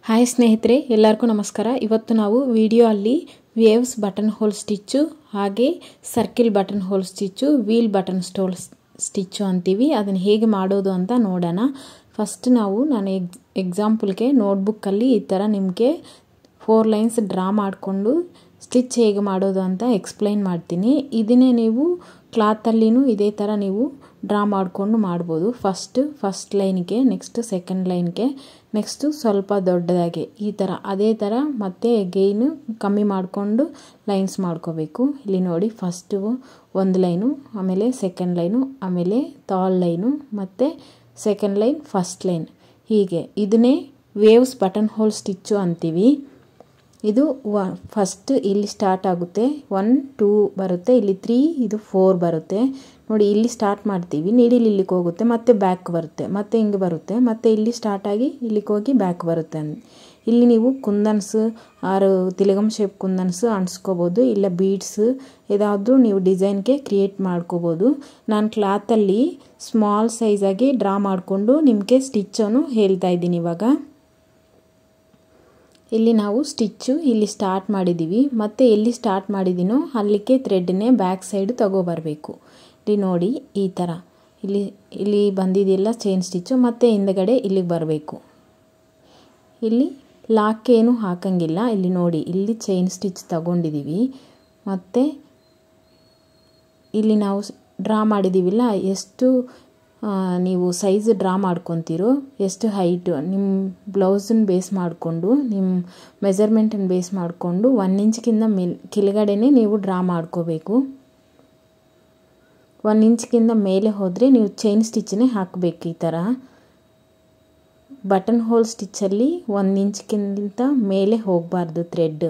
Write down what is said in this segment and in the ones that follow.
Hi ಸ್ನೇಹಿತರೆ, ಎಲ್ಲರಿಗೂ ನಮಸ್ಕಾರ. ಇವತ್ತು ನಾವು ವಿಡಿಯೋ ಅಲ್ಲಿ ವೇವ್ಸ್ ಬಟನ್ ಹೋಲ್ ಸ್ಟಿಚ್ಚು ಹಾಗೆ circle button hole stitch, wheel button ಸ್ಟೋಲ್ ಸ್ಟಿಚ್ಚು ಅಂತೀವಿ. ಅದನ್ನು ಹೇಗೆ ಮಾಡೋದು ಅಂತ ನೋಡೋಣ. ಫಸ್ಟ್ ನಾನು ಎಕ್ಸಾಂಪಲ್ಗೆ ನೋಟ್ಬುಕ್ಕಲ್ಲಿ ಈ ಥರ ನಿಮಗೆ 4 ಲೈನ್ಸ್ ಡ್ರಾ ಮಾಡಿಕೊಂಡು ಸ್ಟಿಚ್ ಹೇಗೆ ಮಾಡೋದು ಅಂತ ಎಕ್ಸ್ಪ್ಲೈನ್ ಮಾಡ್ತೀನಿ. ಇದನ್ನೇ ನೀವು ಕ್ಲಾತಲ್ಲಿನೂ ಇದೇ ಥರ ನೀವು ಡ್ರಾ ಮಾಡಿಕೊಂಡು ಮಾಡ್ಬೋದು. ಫಸ್ಟ್ ಲೈನ್ಗೆ, ನೆಕ್ಸ್ಟ್ ಸೆಕೆಂಡ್ ಲೈನ್ಗೆ, ನೆಕ್ಸ್ಟು ಸ್ವಲ್ಪ ದೊಡ್ಡದಾಗಿ ಈ ಥರ ಅದೇ ಥರ ಮತ್ತೆ ಗೈನು ಕಮ್ಮಿ ಮಾಡಿಕೊಂಡು ಲೈನ್ಸ್ ಮಾಡ್ಕೋಬೇಕು. ಇಲ್ಲಿ ನೋಡಿ, ಫಸ್ಟು ಒಂದು ಲೈನು, ಆಮೇಲೆ ಸೆಕೆಂಡ್ ಲೈನು, ಆಮೇಲೆ ಥರ್ಡ್ ಲೈನು, ಮತ್ತು ಸೆಕೆಂಡ್ ಲೈನ್, ಫಸ್ಟ್ ಲೈನ್, ಹೀಗೆ ಇದನ್ನೇ ವೇವ್ಸ್ ಬಟನ್ ಹೋಲ್ ಸ್ಟಿಚ್ಚು ಅಂತೀವಿ. ಇದು ಫಸ್ಟ್ ಇಲ್ಲಿ ಸ್ಟಾರ್ಟ್ ಆಗುತ್ತೆ, 1 2 ಬರುತ್ತೆ, ಇಲ್ಲಿ 3 ಇದು 4 ಬರುತ್ತೆ ನೋಡಿ. ಇಲ್ಲಿ ಸ್ಟಾರ್ಟ್ ಮಾಡ್ತೀವಿ, ನೀಡಿಲ್ ಇಲ್ಲಿಗೆ ಹೋಗುತ್ತೆ, ಮತ್ತೆ ಬ್ಯಾಕ್ ಬರುತ್ತೆ, ಮತ್ತೆ ಹಿಂಗೆ ಬರುತ್ತೆ, ಮತ್ತೆ ಇಲ್ಲಿ ಸ್ಟಾರ್ಟ್ ಆಗಿ ಇಲ್ಲಿಗೆ ಹೋಗಿ ಬ್ಯಾಕ್ ಬರುತ್ತೆ. ಇಲ್ಲಿ ನೀವು ಕುಂದನ್ಸ್ ಆರು ತಿಲಗಮ್ ಶೇಪ್ ಕುಂದನ್ಸ್ ಅಂಟಿಸ್ಕೋಬೋದು, ಇಲ್ಲ ಬೀಡ್ಸ್ ಯಾವುದಾದ್ರೂ ನೀವು ಡಿಸೈನ್ಗೆ ಕ್ರಿಯೇಟ್ ಮಾಡ್ಕೋಬೋದು. ನಾನು ಕ್ಲಾತಲ್ಲಿ ಸ್ಮಾಲ್ ಸೈಜಾಗಿ ಡ್ರಾ ಮಾಡಿಕೊಂಡು ನಿಮಗೆ ಸ್ಟಿಚ್ಚನ್ನು ಹೇಳ್ತಾ ಇದ್ದೀನಿ. ಇವಾಗ ಇಲ್ಲಿ ನಾವು ಸ್ಟಿಚ್ಚು ಇಲ್ಲಿ ಸ್ಟಾರ್ಟ್ ಮಾಡಿದ್ದೀವಿ, ಮತ್ತು ಎಲ್ಲಿ ಸ್ಟಾರ್ಟ್ ಮಾಡಿದ್ದೀನೋ ಅಲ್ಲಿಗೆ ಥ್ರೆಡ್ನೇ ಬ್ಯಾಕ್ ಸೈಡ್ ತಗೋಬರಬೇಕು. ಇಲ್ಲಿ ನೋಡಿ, ಈ ಥರ ಇಲ್ಲಿ ಬಂದಿದೆಯಲ್ಲ ಚೈನ್ ಸ್ಟಿಚ್ಚು, ಮತ್ತು ಹಿಂದಗಡೆ ಇಲ್ಲಿಗೆ ಬರಬೇಕು. ಇಲ್ಲಿ ಲಾಕ್ ಏನು ಹಾಕಂಗಿಲ್ಲ. ಇಲ್ಲಿ ನೋಡಿ, ಇಲ್ಲಿ ಚೈನ್ ಸ್ಟಿಚ್ ತಗೊಂಡಿದ್ದೀವಿ, ಮತ್ತು ಇಲ್ಲಿ ನಾವು ಡ್ರಾ ಮಾಡಿದ್ದೀವಿಲ್ಲ, ಎಷ್ಟು ನೀವು ಸೈಜ್ ಡ್ರಾ ಮಾಡ್ಕೊತೀರೋ, ಎಷ್ಟು ಹೈಟು ನಿಮ್ಮ ಬ್ಲೌಸನ್ನು ಬೇಸ್ ಮಾಡಿಕೊಂಡು, ನಿಮ್ಮ ಮೆಜರ್ಮೆಂಟನ್ನು ಬೇಸ್ ಮಾಡಿಕೊಂಡು 1 ಇಂಚ್ಗಿಂತ ಕೆಳಗಡೆನೇ ನೀವು ಡ್ರಾ ಮಾಡ್ಕೋಬೇಕು. 1 ಇಂಚ್ಗಿಂತ ಮೇಲೆ ಹೋದರೆ ನೀವು ಚೈನ್ ಸ್ಟಿಚ್ಚನ್ನೇ ಹಾಕಬೇಕು. ಈ ಥರ ಬಟನ್ ಹೋಲ್ ಸ್ಟಿಚ್ಚಲ್ಲಿ 1 ಇಂಚ್ಗಿಂತ ಮೇಲೆ ಹೋಗಬಾರ್ದು ಥ್ರೆಡ್.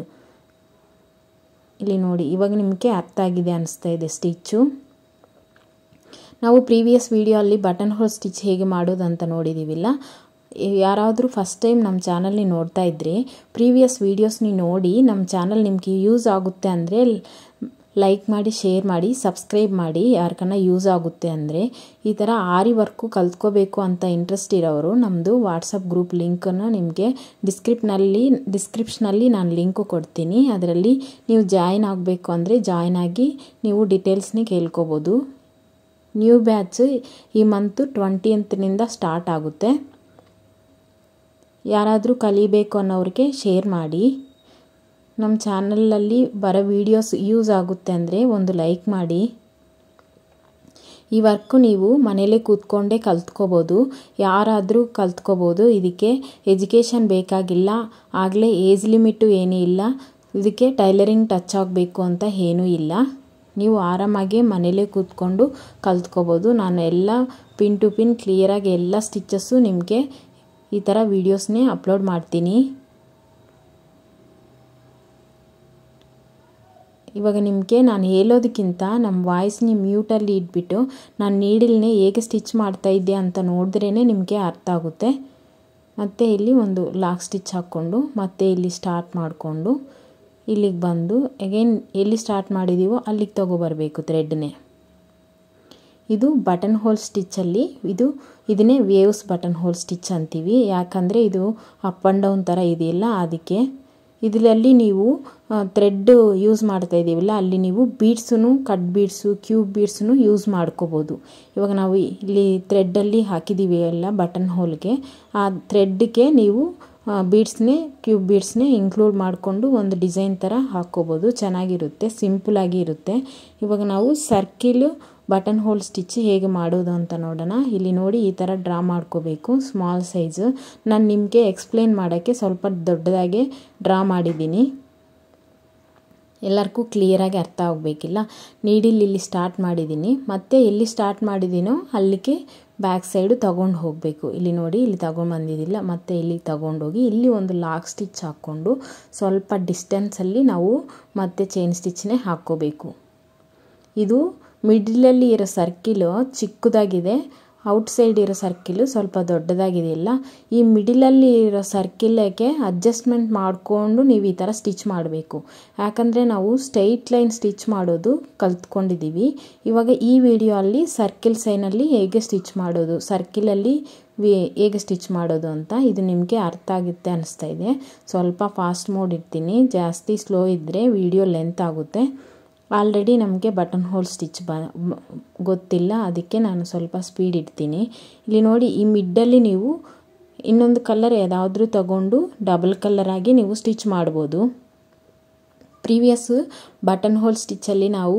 ಇಲ್ಲಿ ನೋಡಿ, ಇವಾಗ ನಿಮಗೆ ಅರ್ಥ ಆಗಿದೆ ಅನಿಸ್ತಾ ಇದೆ ಸ್ಟಿಚ್ಚು. ನಾವು ಪ್ರೀವಿಯಸ್ ವಿಡಿಯೋ ಅಲ್ಲಿ ಬಟನ್ ಹೋಲ್ ಸ್ಟಿಚ್ ಹೇಗೆ ಮಾಡೋದು ಅಂತ ನೋಡಿದ್ದೀವಿಲ್ಲ. ಯಾರಾದರೂ ಫಸ್ಟ್ ಟೈಮ್ ನಮ್ಮ ಚಾನಲ್ನಿ ನೋಡ್ತಾ ಇದ್ದರೆ ಪ್ರೀವಿಯಸ್ ವೀಡಿಯೋಸ್ನಿ ನೋಡಿ, ನಮ್ಮ ಚಾನಲ್ ನಿಮಗೆ ಯೂಸ್ ಆಗುತ್ತೆ ಅಂದರೆ ಲೈಕ್ ಮಾಡಿ, ಶೇರ್ ಮಾಡಿ, ಸಬ್ಸ್ಕ್ರೈಬ್ ಮಾಡಿ. ಯಾರಿಗನ್ನ ಯೂಸ್ ಆಗುತ್ತೆ ಅಂದರೆ ಈ ಥರ ಆರಿ ವರ್ಕು ಕಲ್ತ್ಕೋಬೇಕು ಅಂತ ಇಂಟ್ರೆಸ್ಟ್ ಇರೋರು ನಮ್ಮದು ವಾಟ್ಸಪ್ ಗ್ರೂಪ್ ಲಿಂಕನ್ನು ನಿಮಗೆ ಡಿಸ್ಕ್ರಿಪ್ಷನಲ್ಲಿ ನಾನು ಲಿಂಕು ಕೊಡ್ತೀನಿ. ಅದರಲ್ಲಿ ನೀವು ಜಾಯಿನ್ ಆಗಬೇಕು ಅಂದರೆ ಜಾಯಿನ್ ಆಗಿ ನೀವು ಡೀಟೇಲ್ಸ್ನಿ ಕೇಳ್ಕೊಬೋದು. ನ್ಯೂ ಬ್ಯಾಚ್ ಈ ಮಂತು 20th ಸ್ಟಾರ್ಟ್ ಆಗುತ್ತೆ. ಯಾರಾದರೂ ಕಲಿಬೇಕು ಅನ್ನೋರಿಗೆ ಶೇರ್ ಮಾಡಿ. ನಮ್ಮ ಚಾನಲಲ್ಲಿ ಬರೋ ವೀಡಿಯೋಸ್ ಯೂಸ್ ಆಗುತ್ತೆ ಅಂದರೆ ಒಂದು ಲೈಕ್ ಮಾಡಿ. ಈ ವರ್ಕು ನೀವು ಮನೇಲೇ ಕೂತ್ಕೊಂಡೇ ಕಲ್ತ್ಕೋಬೋದು, ಯಾರಾದರೂ ಕಲ್ತ್ಕೋಬೋದು. ಇದಕ್ಕೆ ಎಜುಕೇಷನ್ ಬೇಕಾಗಿಲ್ಲ, ಆಗಲೇ ಏಜ್ ಲಿಮಿಟು ಏನೂ ಇಲ್ಲ. ಇದಕ್ಕೆ ಟೈಲರಿಂಗ್ ಟಚ್ ಆಗಬೇಕು ಅಂತ ಏನೂ ಇಲ್ಲ. ನೀವು ಆರಾಮಾಗಿ ಮನೇಲೇ ಕೂತ್ಕೊಂಡು ಕಲ್ತ್ಕೋಬೋದು. ನಾನು ಎಲ್ಲ ಪಿನ್ ಟು ಪಿನ್ ಕ್ಲಿಯರಾಗಿ ಎಲ್ಲ ಸ್ಟಿಚಸ್ಸು ನಿಮಗೆ ಈ ಥರ ವೀಡಿಯೋಸ್ನೇ ಅಪ್ಲೋಡ್ ಮಾಡ್ತೀನಿ. ಇವಾಗ ನಿಮಗೆ ನಾನು ಹೇಳೋದಕ್ಕಿಂತ ನಮ್ಮ ವಾಯ್ಸ್ನಿ ಮ್ಯೂಟಲ್ಲಿ ಇಟ್ಬಿಟ್ಟು ನಾನು ನೀಡಿಲ್ನೇ ಹೇಗೆ ಸ್ಟಿಚ್ ಮಾಡ್ತಾಯಿದ್ದೆ ಅಂತ ನೋಡಿದ್ರೇ ನಿಮಗೆ ಅರ್ಥ ಆಗುತ್ತೆ. ಮತ್ತು ಇಲ್ಲಿ ಒಂದು ಲಾಕ್ ಸ್ಟಿಚ್ ಹಾಕ್ಕೊಂಡು ಮತ್ತೆ ಇಲ್ಲಿ ಸ್ಟಾರ್ಟ್ ಮಾಡಿಕೊಂಡು ಇಲ್ಲಿಗೆ ಬಂದು ಅಗೇನ್ ಎಲ್ಲಿ ಸ್ಟಾರ್ಟ್ ಮಾಡಿದ್ದೀವೋ ಅಲ್ಲಿಗೆ ತಗೋಬರಬೇಕು ಥ್ರೆಡ್ನೇ. ಇದು ಬಟನ್ ಹೋಲ್ ಸ್ಟಿಚ್ಚಲ್ಲಿ ಇದನ್ನೇ ವೇವ್ಸ್ ಬಟನ್ ಹೋಲ್ ಸ್ಟಿಚ್ ಅಂತೀವಿ. ಯಾಕಂದರೆ ಇದು ಅಪ್ ಆ್ಯಂಡ್ ಡೌನ್ ಥರ ಇದೆಯಲ್ಲ, ಅದಕ್ಕೆ. ಇದರಲ್ಲಿ ನೀವು ಥ್ರೆಡ್ ಯೂಸ್ ಮಾಡ್ತಾ ಇದ್ದೀವಲ್ಲ, ಅಲ್ಲಿ ನೀವು ಬೀಡ್ಸೂ, ಕಟ್ ಬೀಡ್ಸು, ಕ್ಯೂಬ್ ಬೀಡ್ಸೂ ಯೂಸ್ ಮಾಡ್ಕೋಬೋದು. ಇವಾಗ ನಾವು ಇಲ್ಲಿ ಥ್ರೆಡ್ಡಲ್ಲಿ ಹಾಕಿದ್ದೀವಿ ಎಲ್ಲ ಬಟನ್ ಹೋಲ್ಗೆ, ಆ ಥ್ರೆಡ್ಗೆ ನೀವು ಬೀಡ್ಸ್ನೇ, ಕ್ಯೂಬ್ ಬೀಡ್ಸ್ನೇ ಇನ್ಕ್ಲೂಡ್ ಮಾಡಿಕೊಂಡು ಒಂದು ಡಿಸೈನ್ ಥರ ಹಾಕ್ಕೋಬೋದು. ಚೆನ್ನಾಗಿರುತ್ತೆ, ಸಿಂಪಲಾಗಿ ಇರುತ್ತೆ. ಇವಾಗ ನಾವು ಸರ್ಕಿಲ್ ಬಟನ್ ಹೋಲ್ ಸ್ಟಿಚ್ ಹೇಗೆ ಮಾಡೋದು ಅಂತ ನೋಡೋಣ. ಇಲ್ಲಿ ನೋಡಿ, ಈ ಥರ ಡ್ರಾ ಮಾಡ್ಕೋಬೇಕು, ಸ್ಮಾಲ್ ಸೈಜು. ನಾನು ನಿಮಗೆ ಎಕ್ಸ್ಪ್ಲೇನ್ ಮಾಡೋಕ್ಕೆ ಸ್ವಲ್ಪ ದೊಡ್ಡದಾಗೆ ಡ್ರಾ ಮಾಡಿದ್ದೀನಿ, ಎಲ್ಲರಿಗೂ ಕ್ಲಿಯರಾಗಿ ಅರ್ಥ ಆಗಬೇಕಿಲ್ಲ. ನೀಡಿಲ್ ಇಲ್ಲಿ ಸ್ಟಾರ್ಟ್ ಮಾಡಿದ್ದೀನಿ, ಮತ್ತು ಎಲ್ಲಿ ಸ್ಟಾರ್ಟ್ ಮಾಡಿದ್ದೀನೋ ಅಲ್ಲಿಗೆ ಬ್ಯಾಕ್ ಸೈಡು ತಗೊಂಡು ಹೋಗಬೇಕು. ಇಲ್ಲಿ ನೋಡಿ, ಇಲ್ಲಿ ತಗೊಂಡು ಬಂದಿದ್ದಿಲ್ಲ, ಮತ್ತು ಇಲ್ಲಿಗೆ ತಗೊಂಡೋಗಿ ಇಲ್ಲಿ ಒಂದು ಲಾಕ್ ಸ್ಟಿಚ್ ಹಾಕ್ಕೊಂಡು ಸ್ವಲ್ಪ ಡಿಸ್ಟೆನ್ಸಲ್ಲಿ ನಾವು ಮತ್ತೆ ಚೈನ್ ಸ್ಟಿಚ್ನೇ ಹಾಕ್ಕೋಬೇಕು. ಇದು ಮಿಡ್ಲಲ್ಲಿ ಇರೋ ಸರ್ಕಿಲು ಚಿಕ್ಕದಾಗಿದೆ, ಔಟ್ಸೈಡ್ ಇರೋ ಸರ್ಕಿಲ್ ಸ್ವಲ್ಪ ದೊಡ್ಡದಾಗಿದೆಯಲ್ಲ, ಈ ಮಿಡಿಲಲ್ಲಿ ಇರೋ ಸರ್ಕಿಲ್ಗೆ ಅಡ್ಜಸ್ಟ್ಮೆಂಟ್ ಮಾಡಿಕೊಂಡು ನೀವು ಈ ಥರ ಸ್ಟಿಚ್ ಮಾಡಬೇಕು. ಯಾಕಂದರೆ ನಾವು ಸ್ಟ್ರೈಟ್ ಲೈನ್ ಸ್ಟಿಚ್ ಮಾಡೋದು ಕಲ್ತ್ಕೊಂಡಿದ್ದೀವಿ. ಇವಾಗ ಈ ವಿಡಿಯೋ ಅಲ್ಲಿ ಸರ್ಕಿಲ್ ಸೈನಲ್ಲಿ ಹೇಗೆ ಸ್ಟಿಚ್ ಮಾಡೋದು, ಸರ್ಕಿಲಲ್ಲಿ ಹೇಗೆ ಸ್ಟಿಚ್ ಮಾಡೋದು ಅಂತ ಇದು ನಿಮಗೆ ಅರ್ಥ ಆಗುತ್ತೆ ಅನಿಸ್ತಾ ಇದೆ. ಸ್ವಲ್ಪ ಫಾಸ್ಟ್ ಮೋಡ್ ಇರ್ತೀನಿ, ಜಾಸ್ತಿ ಸ್ಲೋ ಇದ್ದರೆ ವಿಡಿಯೋ ಲೆಂತ್ ಆಗುತ್ತೆ. ಆಲ್ರೆಡಿ ನಮಗೆ ಬಟನ್ ಹೋಲ್ ಸ್ಟಿಚ್ ಗೊತ್ತಿಲ್ಲ, ಅದಕ್ಕೆ ನಾನು ಸ್ವಲ್ಪ ಸ್ಪೀಡ್ ಇಡ್ತೀನಿ. ಇಲ್ಲಿ ನೋಡಿ, ಈ ಮಿಡ್ಡಲ್ಲಿ ನೀವು ಇನ್ನೊಂದು ಕಲರ್ ಯಾವುದಾದ್ರೂ ತಗೊಂಡು ಡಬಲ್ ಕಲರ್ ಆಗಿ ನೀವು ಸ್ಟಿಚ್ ಮಾಡ್ಬೋದು. ಪ್ರೀವಿಯಸ್ ಬಟನ್ ಹೋಲ್ ಸ್ಟಿಚ್ಚಲ್ಲಿ ನಾವು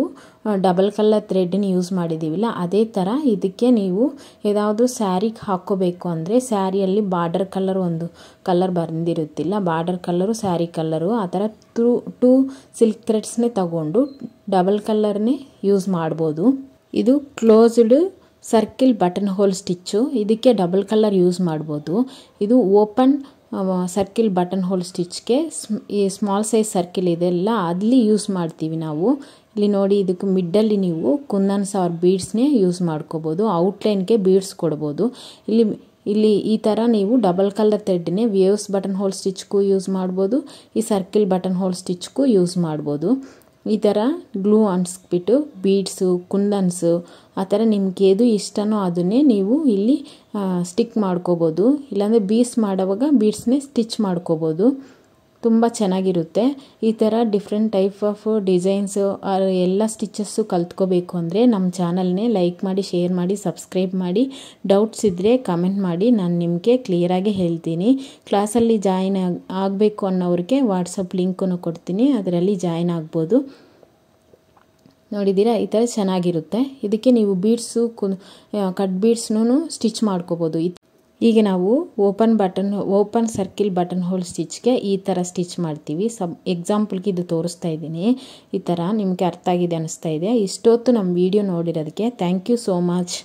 ಡಬಲ್ ಕಲರ್ ಥ್ರೆಡ್ನ ಯೂಸ್ ಮಾಡಿದ್ದೀವಿಲ್ಲ, ಅದೇ ಥರ ಇದಕ್ಕೆ ನೀವು ಯಾವುದಾದ್ರೂ ಸ್ಯಾರಿಗೆ ಹಾಕ್ಕೋಬೇಕು ಅಂದರೆ ಸ್ಯಾರಿಯಲ್ಲಿ ಬಾರ್ಡರ್ ಕಲರ್ ಒಂದು ಕಲರ್ ಬಂದಿರುತ್ತಿಲ್ಲ, ಬಾರ್ಡರ್ ಕಲರು ಸ್ಯಾರಿ ಕಲರು ಆ ಥರ ಟೂ ಸಿಲ್ಕ್ ಥ್ರೆಡ್ಸ್ನೇ ತಗೊಂಡು ಡಬಲ್ ಕಲರ್ನೇ ಯೂಸ್ ಮಾಡ್ಬೋದು. ಇದು closed circle button hole stitch, ಇದಕ್ಕೆ ಡಬಲ್ ಕಲರ್ ಯೂಸ್ ಮಾಡ್ಬೋದು. ಇದು ಓಪನ್ ಸರ್ಕಿಲ್ ಬಟನ್ ಹೋಲ್ ಸ್ಟಿಚ್ಗೆ ಈ ಸ್ಮಾಲ್ ಸೈಜ್ ಸರ್ಕಿಲ್ ಇದೆಲ್ಲ ಅಲ್ಲಿ ಯೂಸ್ ಮಾಡ್ತೀವಿ ನಾವು. ಇಲ್ಲಿ ನೋಡಿ, ಇದಕ್ಕೆ ಮಿಡ್ಡಲ್ಲಿ ನೀವು ಕುಂದನ್ಸ್ ಆರ್ ಬೀಡ್ಸ್ನೇ ಯೂಸ್ ಮಾಡ್ಕೋಬೋದು, ಔಟ್ಲೈನ್ಗೆ ಬೀಡ್ಸ್ ಕೊಡ್ಬೋದು. ಇಲ್ಲಿ ಈ ಥರ ನೀವು ಡಬಲ್ ಕಲರ್ ಥ್ರೆಡ್ನೇ ವೇವ್ಸ್ ಬಟನ್ ಹೋಲ್ ಸ್ಟಿಚ್ಗೂ ಯೂಸ್ ಮಾಡ್ಬೋದು, ಈ ಸರ್ಕಿಲ್ ಬಟನ್ ಹೋಲ್ ಸ್ಟಿಚ್ಗೂ ಯೂಸ್ ಮಾಡ್ಬೋದು. ಈ ಥರ ಗ್ಲೂ ಅಂಟಿಸ್ಬಿಟ್ಟು ಬೀಡ್ಸು, ಕುಂದನ್ಸು ಆ ಥರ ನಿಮ್ಗೆ ಏದು ಇಷ್ಟನೋ ಅದನ್ನೇ ನೀವು ಇಲ್ಲಿ ಸ್ಟಿಕ್ ಮಾಡ್ಕೋಬೋದು. ಇಲ್ಲಾಂದರೆ ಬೀಡ್ಸ್ ಮಾಡೋವಾಗ ಬೀಡ್ಸ್ನೇ ಸ್ಟಿಚ್ ಮಾಡ್ಕೋಬೋದು. ತುಂಬ ಚೆನ್ನಾಗಿರುತ್ತೆ. ಈ ಥರ ಡಿಫ್ರೆಂಟ್ ಟೈಪ್ ಆಫ್ ಡಿಸೈನ್ಸು ಎಲ್ಲ ಸ್ಟಿಚಸ್ಸು ಕಲ್ತ್ಕೋಬೇಕು ಅಂದರೆ ನಮ್ಮ ಚಾನಲ್ನೇ ಲೈಕ್ ಮಾಡಿ, ಶೇರ್ ಮಾಡಿ, ಸಬ್ಸ್ಕ್ರೈಬ್ ಮಾಡಿ. ಡೌಟ್ಸ್ ಇದ್ದರೆ ಕಮೆಂಟ್ ಮಾಡಿ, ನಾನು ನಿಮಗೆ ಕ್ಲಿಯರಾಗಿ ಹೇಳ್ತೀನಿ. ಕ್ಲಾಸಲ್ಲಿ ಜಾಯಿನ್ ಆಗಬೇಕು ಅನ್ನೋರಿಗೆ ವಾಟ್ಸಪ್ ಲಿಂಕನ್ನು ಕೊಡ್ತೀನಿ, ಅದರಲ್ಲಿ ಜಾಯಿನ್ ಆಗ್ಬೋದು. ನೋಡಿದ್ದೀರಾ, ಈ ಥರ ಚೆನ್ನಾಗಿರುತ್ತೆ. ಇದಕ್ಕೆ ನೀವು ಬೀಡ್ಸು ಕಟ್ ಬೀಡ್ಸ್ನೂ ಸ್ಟಿಚ್ ಮಾಡ್ಕೋಬೋದು. ಈಗ ನಾವು ಓಪನ್ ಸರ್ಕಿಲ್ ಬಟನ್ ಹೋಲ್ ಸ್ಟಿಚ್ಗೆ ಈ ಥರ ಸ್ಟಿಚ್ ಮಾಡ್ತೀವಿ. ಎಕ್ಸಾಂಪಲ್ಗೆ ಇದು ತೋರಿಸ್ತಾ ಇದ್ದೀನಿ. ಈ ಥರ ನಿಮಗೆ ಅರ್ಥ ಆಗಿದೆ ಅನಿಸ್ತಾ ಇದೆ. ಇಷ್ಟೊತ್ತು ನಮ್ಮ ವಿಡಿಯೋ ನೋಡಿರೋದಕ್ಕೆ ಥ್ಯಾಂಕ್ ಯು ಸೋ ಮಚ್.